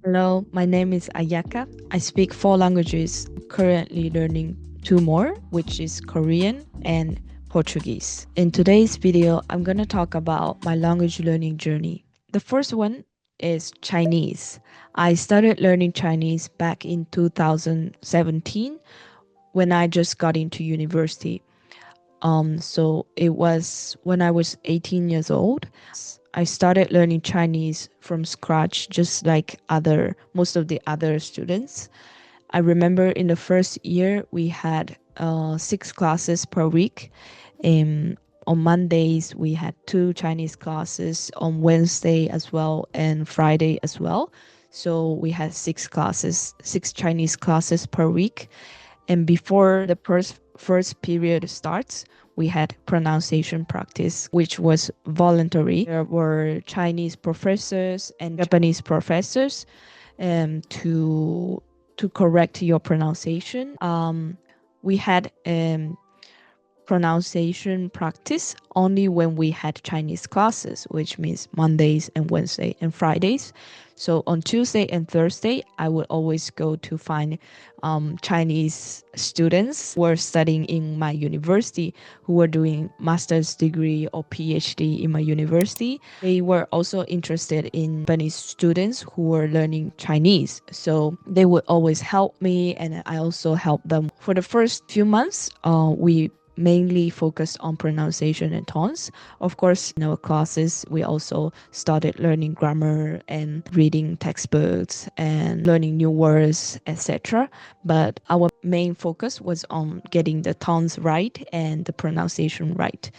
Hello, my name is Ayaka. I speak four languages, currently learning two more, which is Korean and Portuguese. In today's video, I'm going to talk about my language learning journey. The first one is Chinese. I started learning Chinese back in 2017 when I just got into university. So it was when I was 18 years old. I started learning Chinese from scratch, just like other most of the other students. I remember in the first year we had 6 classes per week. On Mondays we had two Chinese classes, on Wednesday as well, and Friday as well. So we had 6 classes, 6 Chinese classes per week. And before the first period starts, we had pronunciation practice, which was voluntary. There were Chinese professors and Japanese professors to correct your pronunciation. We had pronunciation practice only when we had Chinese classes, which means Mondays and Wednesday and Fridays. So on Tuesday and Thursday, I would always go to find Chinese students who were studying in my university, who were doing master's degree or PhD in my university. They were also interested in Japanese students who were learning Chinese. So they would always help me, and I also helped them. For the first few months, we mainly focused on pronunciation and tones. Of course, in our classes, we also started learning grammar and reading textbooks and learning new words, etc. But our main focus was on getting the tones right and the pronunciation right.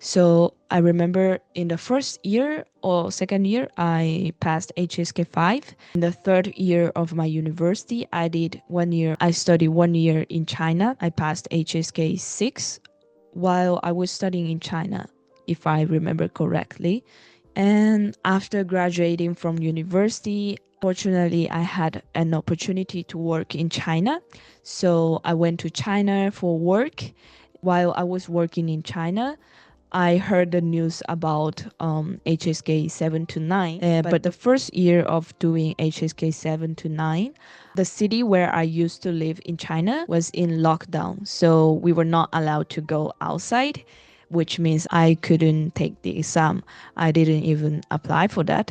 So I remember in the first year or second year, I passed HSK 5. In the third year of my university, I studied 1 year in China. I passed HSK 6 while I was studying in China, if I remember correctly. And after graduating from university, fortunately, I had an opportunity to work in China. So I went to China for work. While I was working in China, I heard the news about HSK 7 to 9. But the first year of doing HSK 7 to 9, the city where I used to live in China was in lockdown. So we were not allowed to go outside, which means I couldn't take the exam. I didn't even apply for that.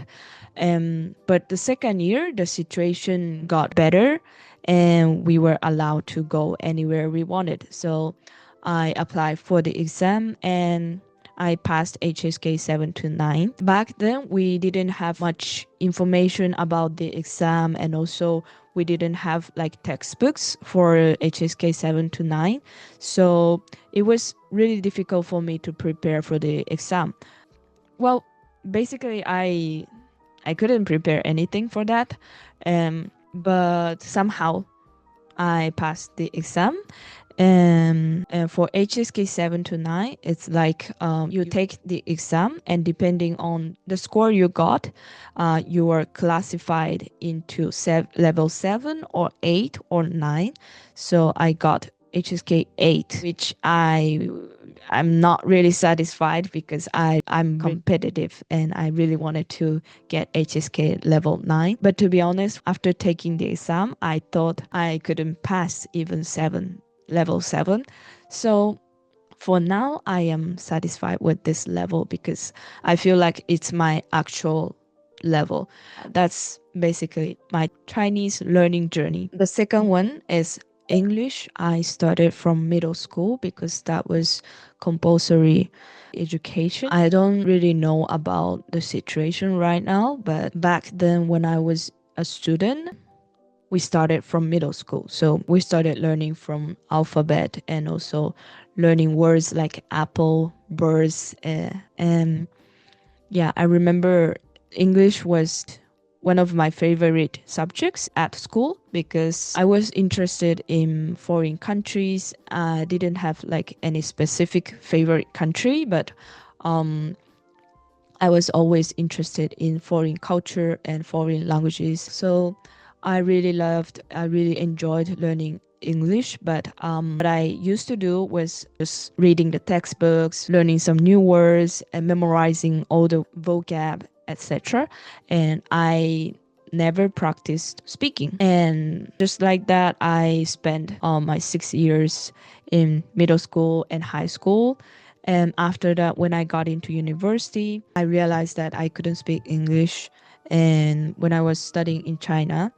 But the second year, the situation got better and we were allowed to go anywhere we wanted. So I applied for the exam and I passed HSK 7 to 9. Back then, we didn't have much information about the exam, and also we didn't have like textbooks for HSK 7 to 9. So it was really difficult for me to prepare for the exam. Well, basically, I couldn't prepare anything for that, but somehow I passed the exam. And for HSK 7 to 9, it's like you take the exam, and depending on the score you got, you are classified into level 7 or 8 or 9. So I got HSK 8, which I'm not really satisfied because I'm competitive and I really wanted to get HSK level 9. But to be honest, after taking the exam, I thought I couldn't pass even level 7. So for now, I am satisfied with this level because I feel like it's my actual level. That's basically my Chinese learning journey. The second one is English. I started from middle school because that was compulsory education. I don't really know about the situation right now, but back then when I was a student, we started from middle school. So we started learning from alphabet and also learning words like apple, birds, and yeah, I remember English was one of my favorite subjects at school because I was interested in foreign countries. I didn't have like any specific favorite country, but um, I was always interested in foreign culture and foreign languages. So I really enjoyed learning English, but what I used to do was just reading the textbooks, learning some new words, and memorizing all the vocab, etc. And I never practiced speaking. And just like that, I spent my 6 years in middle school and high school. And after that, when I got into university, I realized that I couldn't speak English. And when I was studying in China,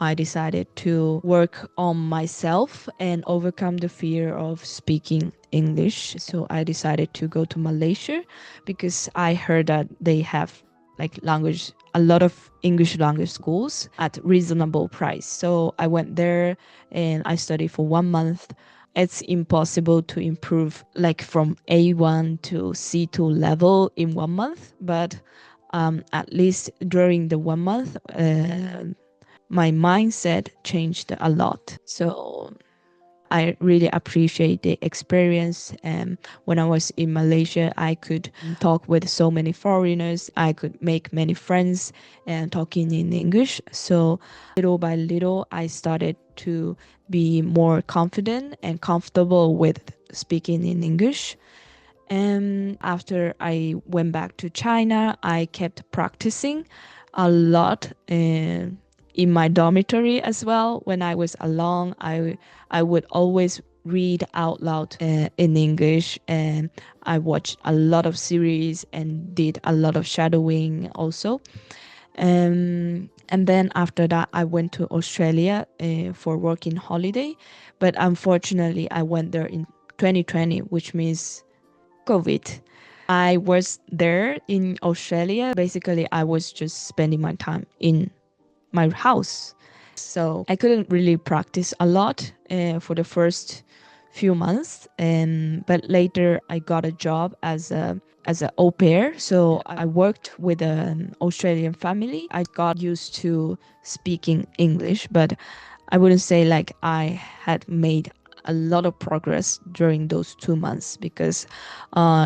I decided to work on myself and overcome the fear of speaking English. So I decided to go to Malaysia because I heard that they have like language, a lot of English language schools at reasonable price. So I went there and I studied for 1 month. It's impossible to improve like from A1 to C2 level in 1 month, but at least during the 1 month, my mindset changed a lot. So I really appreciate the experience. And when I was in Malaysia, I could talk with so many foreigners. I could make many friends and talking in English. So little by little, I started to be more confident and comfortable with speaking in English. And after I went back to China, I kept practicing a lot in my dormitory as well. When I was alone, I would always read out loud in English, and I watched a lot of series and did a lot of shadowing also. And then after that, I went to Australia for working holiday, but unfortunately, I went there in 2020, which means COVID. I was there in Australia. Basically, I was just spending my time in my house. So I couldn't really practice a lot for the first few months. But later I got a job as a au pair. So I worked with an Australian family. I got used to speaking English, but I wouldn't say like I had made a lot of progress during those 2 months because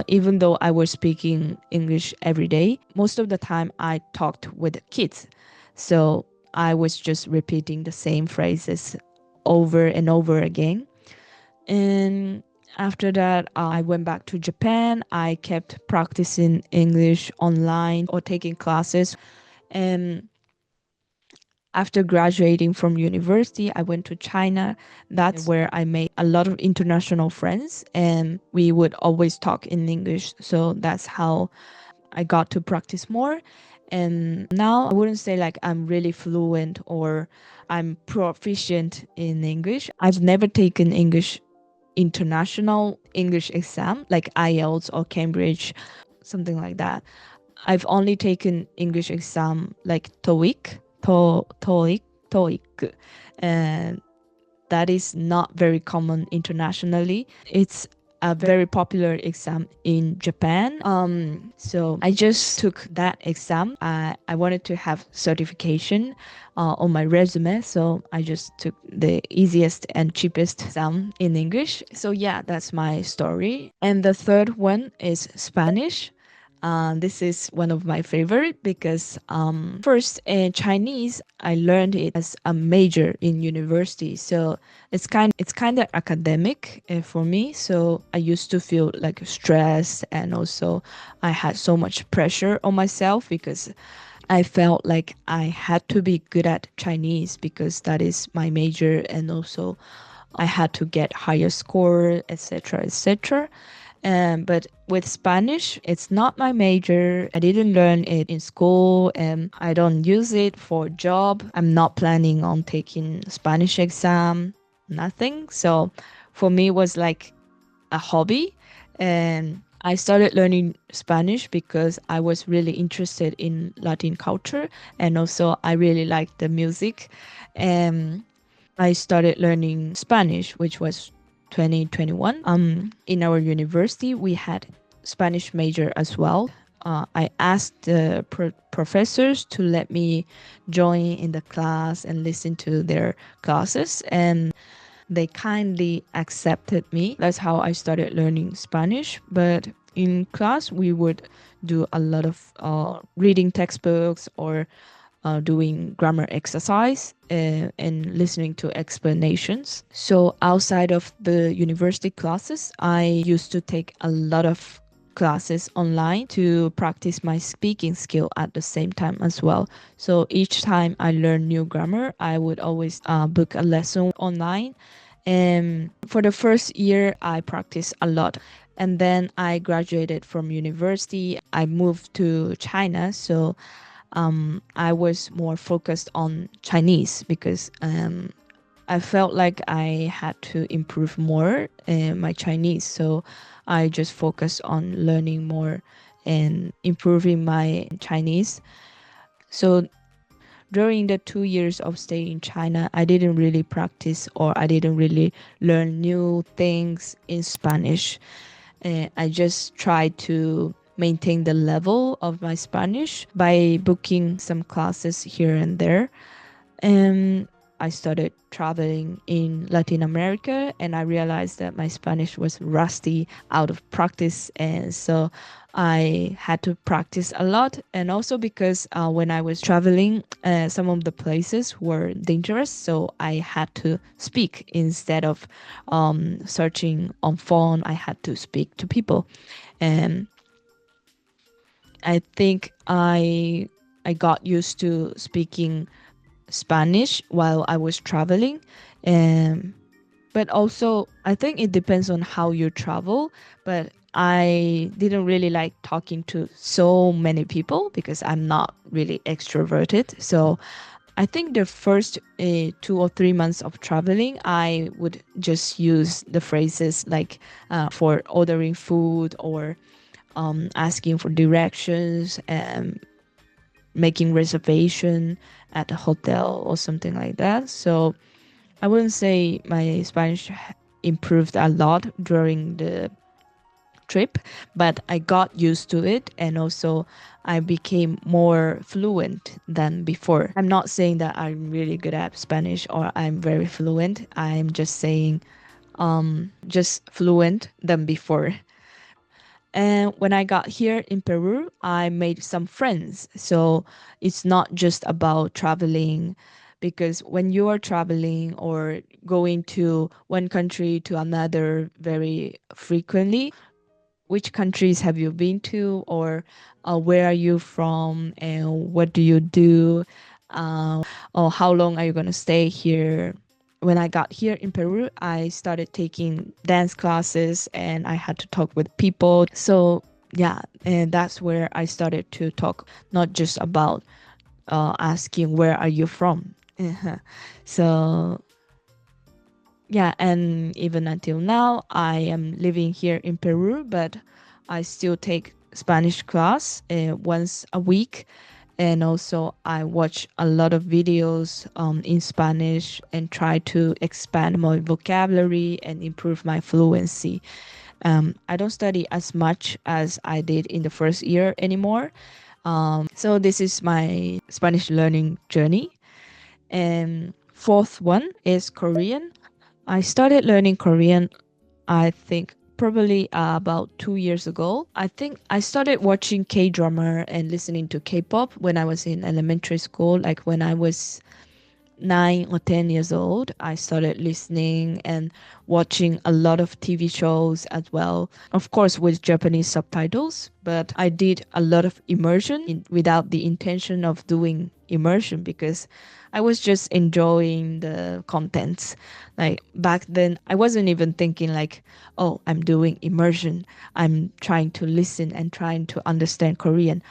even though I was speaking English every day, most of the time I talked with kids. So I was just repeating the same phrases over and over again. And after that, I went back to Japan. I kept practicing English online or taking classes. And after graduating from university, I went to China. That's where I made a lot of international friends, and we would always talk in English. So that's how I got to practice more. And now I wouldn't say like I'm really fluent or I'm proficient in English. I've never taken English international English exam like IELTS or Cambridge, something like that. I've only taken English exam like TOEIC, and that is not very common internationally. It's a very popular exam in Japan. So I just took that exam. I wanted to have certification on my resume, so I just took the easiest and cheapest exam in English. So yeah, that's my story. And the third one is Spanish. This is one of my favorite because first in Chinese I learned it as a major in university, so it's kind of academic for me. So I used to feel like stressed, and also I had so much pressure on myself because I felt like I had to be good at Chinese because that is my major, and also I had to get higher score, etc., etc. But with Spanish, it's not my major. I didn't learn it in school, and I don't use it for job. I'm not planning on taking Spanish exam, nothing. So for me, it was like a hobby. And I started learning Spanish because I was really interested in Latin culture, and also I really liked the music. And I started learning Spanish, which was 2021. In our university, we had Spanish major as well. I asked the professors to let me join in the class and listen to their classes, and they kindly accepted me. That's how I started learning Spanish. But in class, we would do a lot of reading textbooks or doing grammar exercise and listening to explanations. So outside of the university classes, I used to take a lot of classes online to practice my speaking skill at the same time as well. So each time I learn new grammar, I would always book a lesson online. And for the first year, I practiced a lot. And then I graduated from university. I moved to China. So I was more focused on Chinese because I felt like I had to improve more my Chinese. So I just focused on learning more and improving my Chinese. So during the 2 years of staying in China, I didn't really practice or I didn't really learn new things in Spanish. I just tried to maintain the level of my Spanish by booking some classes here and there. And I started traveling in Latin America and I realized that my Spanish was rusty, out of practice. And so I had to practice a lot. And also because when I was traveling, some of the places were dangerous. So I had to speak instead of searching on phone. I had to speak to people. And I think I got used to speaking Spanish while I was traveling. Um, but also, I think it depends on how you travel. But I didn't really like talking to so many people because I'm not really extroverted. So I think the first 2 or 3 months of traveling, I would just use the phrases like for ordering food or asking for directions and making reservation at a hotel or something like that. So I wouldn't say my Spanish improved a lot during the trip, but I got used to it and also I became more fluent than before. I'm not saying that I'm really good at Spanish or I'm very fluent. I'm just saying just fluent than before. And when I got here in Peru, I made some friends. So it's not just about traveling, because when you are traveling or going to one country to another very frequently, which countries have you been to, or where are you from, and what do you do, or how long are you going to stay here? When I got here in Peru, I started taking dance classes and I had to talk with people. So, yeah, and that's where I started to talk, not just about asking, where are you from? So, yeah, and even until now, I am living here in Peru, but I still take Spanish class once a week. And also, I watch a lot of videos in Spanish and try to expand my vocabulary and improve my fluency. I don't study as much as I did in the first year anymore. So, this is my Spanish learning journey. And fourth one is Korean. I started learning Korean, I think, probably about 2 years ago. I think I started watching K drama and listening to K pop when I was in elementary school, like when I was 9 or 10 years old. I started listening and watching a lot of TV shows as well, of course, with Japanese subtitles. But I did a lot of immersion without the intention of doing immersion because I was just enjoying the contents. Like back then, I wasn't even thinking like, oh, I'm doing immersion. I'm trying to listen and trying to understand Korean.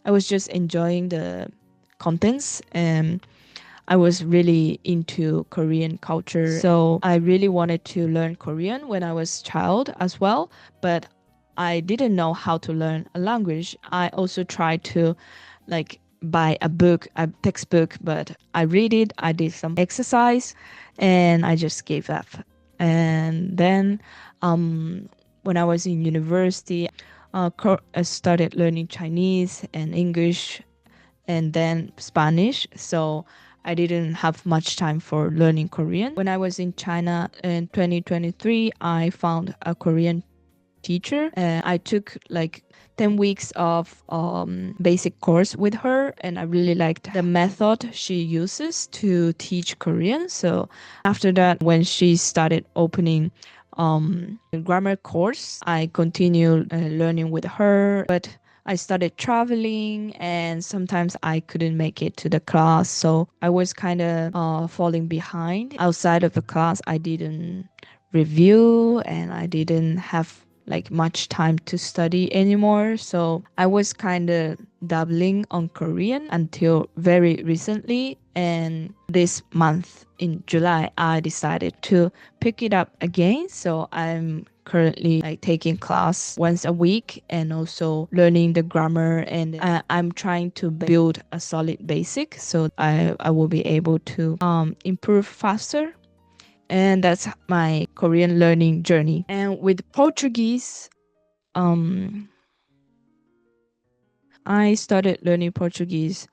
I was just enjoying the contents and I was really into Korean culture. So I really wanted to learn Korean when I was a child as well, but I didn't know how to learn a language. I also tried to like buy a book, a textbook, but I read it, I did some exercise and I just gave up. And then when I was in university, I started learning Chinese and English and then Spanish. So I didn't have much time for learning Korean. When I was in China in 2023, I found a Korean teacher. I took like 10 weeks of basic course with her and I really liked the method she uses to teach Korean. So after that, when she started opening grammar course. I continued learning with her, but I started traveling and sometimes I couldn't make it to the class. So I was kind of falling behind. Outside of the class, I didn't review and I didn't have like much time to study anymore. So I was kind of dabbling on Korean until very recently. And this month in July, I decided to pick it up again. So I'm currently like taking class once a week and also learning the grammar, and I'm trying to build a solid basic so I will be able to improve faster. And that's my Korean learning journey. And with Portuguese, um I started learning Portuguese.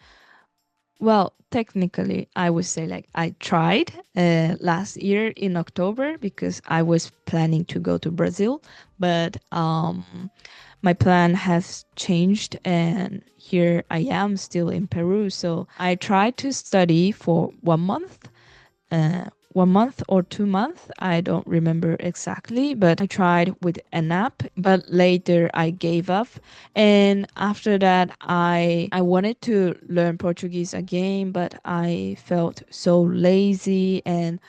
Well, technically, I would say like I tried last year in October because I was planning to go to Brazil, but my plan has changed and here I am still in Peru. So I tried to study for 1 month, 1 month or 2 months. I don't remember exactly, but I tried with an app, but later I gave up. And after that, I wanted to learn Portuguese again, but I felt so lazy and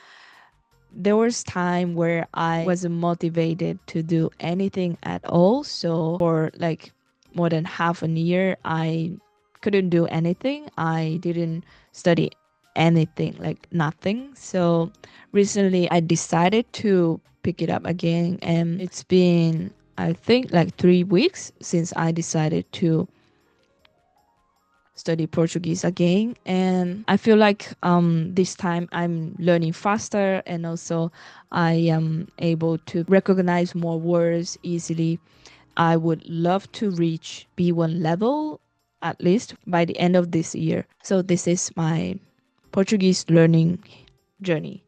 there was time where I wasn't motivated to do anything at all. So for like more than half a year, I couldn't do anything. I didn't study anything, like nothing. So recently I decided to pick it up again, and it's been, I think, like 3 weeks since I decided to study Portuguese again. And I feel like this time I'm learning faster and also I am able to recognize more words easily. I would love to reach B1 level at least by the end of this year. So this is my Portuguese learning journey.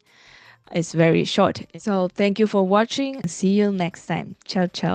It's very short. So thank you for watching. See you next time. Ciao, ciao.